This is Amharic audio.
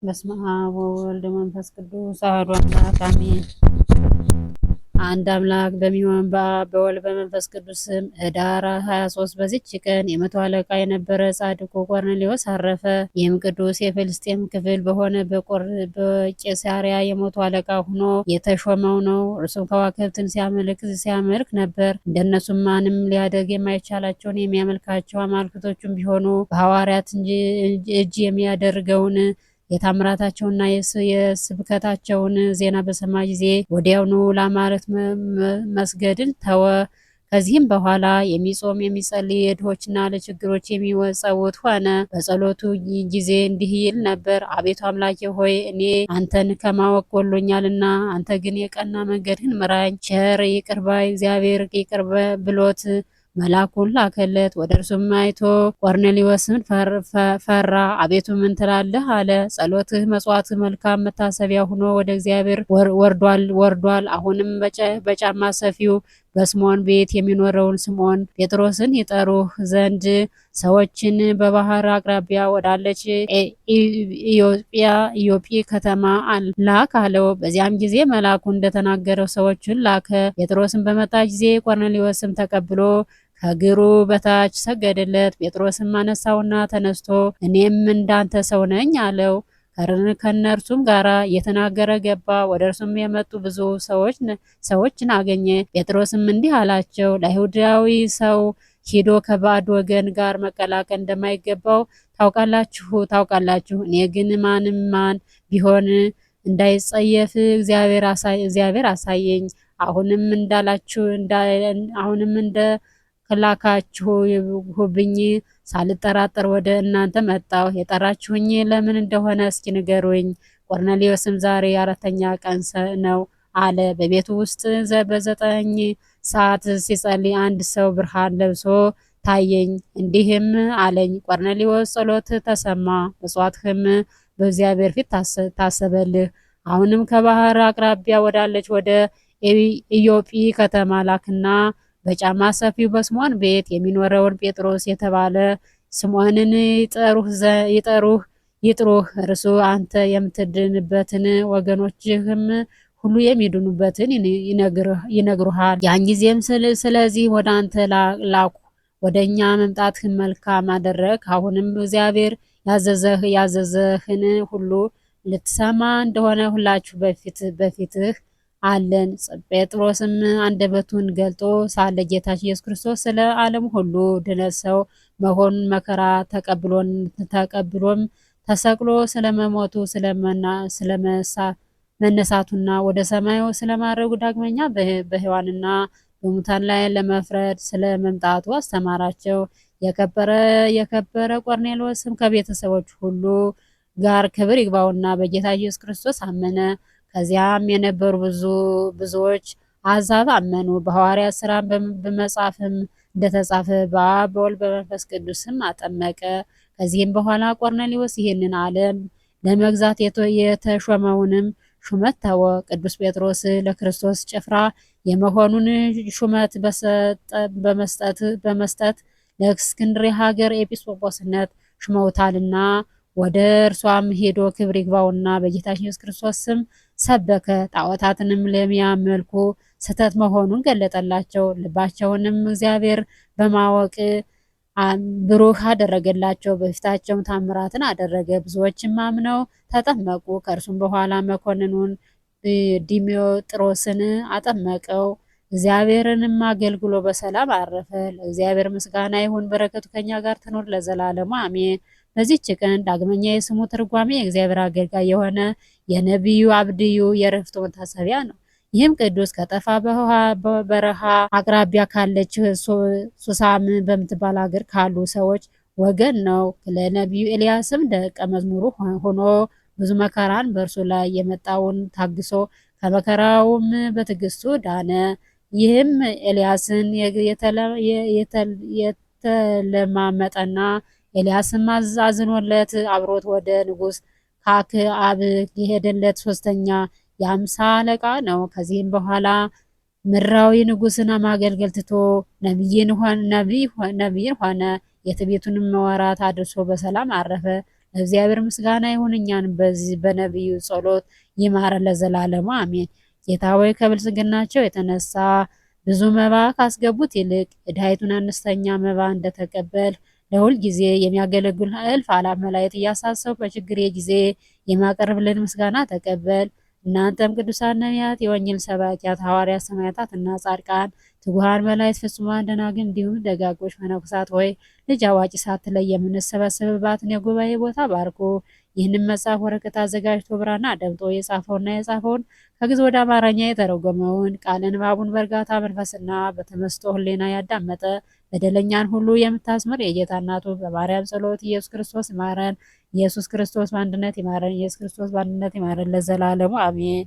በስመ አብ ወወልድ ወመንፈስ ቅዱስ አሐዱ አምላክ አሜን። አንድ አምላክ በሚሆን በአብ በወልድ በመንፈስ ቅዱስ ስም ኅዳር 23 በዚች ቀን የመቶ አለቃ የነበረ ጻድቁ ቆርኔሌዎስ አረፈ። ይህም ቅዱስ የፍልስጤም ክፍል በሆነ በቄሳርያ የመቶ አለቃ ሆኖ የተሾመው ነው። እርሱም ከዋክብትን ሲያመልክ ነበር። እንደነሱም ማንም ሊያደርግ የማይቻላቸውን የሚያመልካቸው አማልክቶቹም ቢሆኑ በሐዋርያት እጅ የሚያደርገውን የታምራታቸውና የስብከታቸውን ዜና በሰማ ጊዜ ወዲያውኑ ለአማልክት መስገድን ተወ። ከዚህም በኋላ የሚጾም የሚጸልይ፣ የድሆችና ለችግሮች የሚወጸውት ሆነ። በጸሎቱ ጊዜ እንዲህ ይል ነበር። አቤቱ አምላኬ ሆይ እኔ አንተን ከማወቅ ጎሎኛልና፣ አንተ ግን የቀና መንገድህን ምራኝ። ቸር ይቅር ባይ እግዚአብሔር ይቅር ብሎት መልአኩን ላከለት። ወደ እርሱም አይቶ ቆርኔሌዎስን ፈራ። አቤቱ ምን ትላለህ? አለ። ጸሎትህ መጽዋዕትህ መልካም መታሰቢያ ሆኖ ወደ እግዚአብሔር ወርዷል። አሁንም በጫማ ሰፊው በስምዖን ቤት የሚኖረውን ስምዖን ጴጥሮስን ይጠሩህ ዘንድ ሰዎችን በባህር አቅራቢያ ወዳለች ኢዮጴ ከተማ ላክ አለው። በዚያም ጊዜ መልአኩ እንደተናገረው ሰዎችን ላከ። ጴጥሮስን በመጣ ጊዜ ቆርኔሌዎስም ተቀብሎ ከእግሩ በታች ሰገደለት። ጴጥሮስም አነሳውና ተነስቶ እኔም እንዳንተ ሰው ነኝ አለው። ከእነርሱም ጋር እየተናገረ ገባ። ወደ እርሱም የመጡ ብዙ ሰዎችን አገኘ። ጴጥሮስም እንዲህ አላቸው፣ ለአይሁዳዊ ሰው ሂዶ ከባዕድ ወገን ጋር መቀላቀል እንደማይገባው ታውቃላችሁ። እኔ ግን ማንም ማን ቢሆን እንዳይጸየፍ እግዚአብሔር አሳየኝ። አሁንም እንደ ላካችሁብኝ ሳልጠራጠር ወደ እናንተ መጣሁ። የጠራችሁኝ ለምን እንደሆነ እስኪ ንገሩኝ። ቆርኔሌዎስም ዛሬ አራተኛ ቀን ነው አለ። በቤቱ ውስጥ በ9 ሰዓት ሲጸልይ አንድ ሰው ብርሃን ለብሶ ታየኝ። እንዲህም አለኝ፣ ቆርኔሌዎስ ጸሎት ተሰማ፣ መሥዋዕትህም በእግዚአብሔር ፊት ታሰበልህ። አሁንም ከባህር አቅራቢያ ወዳለች ወደ ኢዮጴ ከተማ ላክና በጫማ ሰፊው በስምዖን ቤት የሚኖረውን ጴጥሮስ የተባለ ስምዖንን ይጥሩህ። እርሱ አንተ የምትድንበትን ወገኖችህም ሁሉ የሚድኑበትን ይነግሩሃል። ያን ጊዜም ስለዚህ ወደ አንተ ላኩ። ወደ እኛ መምጣትህን መልካም አደረግ። አሁንም እግዚአብሔር ያዘዘህን ሁሉ ልትሰማ እንደሆነ ሁላችሁ በፊትህ አለን። ጴጥሮስም አንደበቱን ገልጦ ሳለ ጌታችን ኢየሱስ ክርስቶስ ስለ ዓለም ሁሉ ድነት ሰው መሆኑን መከራ ተቀብሎም ተሰቅሎ ስለመሞቱ ስለመነሳቱና ወደ ሰማዩ ስለማረጉ ዳግመኛ በሕያዋንና በሙታን ላይ ለመፍረድ ስለመምጣቱ አስተማራቸው። የከበረ ቆርኔሌዎስም ከቤተሰቦች ሁሉ ጋር ክብር ይግባውና በጌታ ኢየሱስ ክርስቶስ አመነ። ከዚያም የነበሩ ብዙዎች አሕዛብ አመኑ። በሐዋርያት ሥራ በመጽሐፍም እንደተጻፈ በአብ በወልድ በመንፈስ ቅዱስም አጠመቀ። ከዚህም በኋላ ቆርኔሌዎስ ይህንን ዓለም ለመግዛት የተሾመውንም ሹመት ተወ። ቅዱስ ጴጥሮስ ለክርስቶስ ጭፍራ የመሆኑን ሹመት በመስጠት ለእስክንድርያ ሀገር ኤጲስቆጶስነት ሹመውታልና ወደ እርሷም ሄዶ ክብር ይግባውና በጌታችን ኢየሱስ ክርስቶስ ስም ሰበከ። ጣዖታትንም ለሚያመልኩ ስህተት መሆኑን ገለጠላቸው። ልባቸውንም እግዚአብሔር በማወቅ ብሩህ አደረገላቸው። በፊታቸውም ታምራትን አደረገ። ብዙዎችም አምነው ተጠመቁ። ከእርሱም በኋላ መኮንኑን ዲሜጥሮስን አጠመቀው። እግዚአብሔርንም አገልግሎ በሰላም አረፈ። ለእግዚአብሔር ምስጋና ይሁን፣ በረከቱ ከኛ ጋር ትኖር ለዘላለሙ አሜን። በዚህች ቀን ዳግመኛ የስሙ ትርጓሜ የእግዚአብሔር አገልጋይ የሆነ የነቢዩ አብድዩ የዕረፍቱ መታሰቢያ ነው። ይህም ቅዱስ ከጠፋ በረሃ አቅራቢያ ካለች ሱሳም በምትባል ሀገር ካሉ ሰዎች ወገን ነው። ለነቢዩ ኤልያስም ደቀ መዝሙሩ ሆኖ ብዙ መከራን በእርሱ ላይ የመጣውን ታግሶ ከመከራውም በትዕግስቱ ዳነ። ይህም ኤልያስን የተለማመጠና ኤልያስም አዝኖለት አብሮት ወደ ንጉሥ ከአክዓብ የሄደለት 3ኛ የ50 አለቃ ነው። ከዚህም በኋላ ምድራዊ ንጉሥን ማገልገል ትቶ ነቢይን ሆነ። የትዕቢቱንም ወራት አድርሶ በሰላም አረፈ። እግዚአብሔር ምስጋና ይሁን። እኛን በዚህ በነቢዩ ጸሎት ይማረን ለዘላለሙ አሜን። ጌታ ሆይ ከብልጽግናቸው የተነሳ ብዙ መባ ካስገቡት ይልቅ የድሃይቱን አነስተኛ መባ እንደተቀበል ለሁል ጊዜ የሚያገለግሉ እልፍ አእላፍ መላእክት እያሳሰቡ በችግሬ ጊዜ የማቀርብልን ምስጋና ተቀበል። እናንተም ቅዱሳን ነቢያት፣ የወንጌል ሰባኪያት ሐዋርያት፣ ሰማዕታት እና ጻድቃን፣ ትጉሃን መላእክት፣ ፍጹማን ደናግል እንዲሁም ደጋጎች መነኮሳት ሆይ ልጅ አዋቂ ሳትለይ የምንሰበሰብባትን የጉባኤ ቦታ ባርኮ ይህንን መጽሐፍ ወረቀት አዘጋጅቶ ብራና ደምጦ የጻፈውና የጻፈውን ከግዕዝ ወደ አማርኛ የተረጎመውን ቃለ ንባቡን በእርጋታ መንፈስና በተመስጦ ሕሊና ያዳመጠ በደለኛን ሁሉ የምታስምር የጌታ እናቱ በማርያም ጸሎት ኢየሱስ ክርስቶስ ይማረን። ኢየሱስ ክርስቶስ በአንድነት ይማረን። ኢየሱስ ክርስቶስ በአንድነት ይማረን ለዘላለሙ አሜን።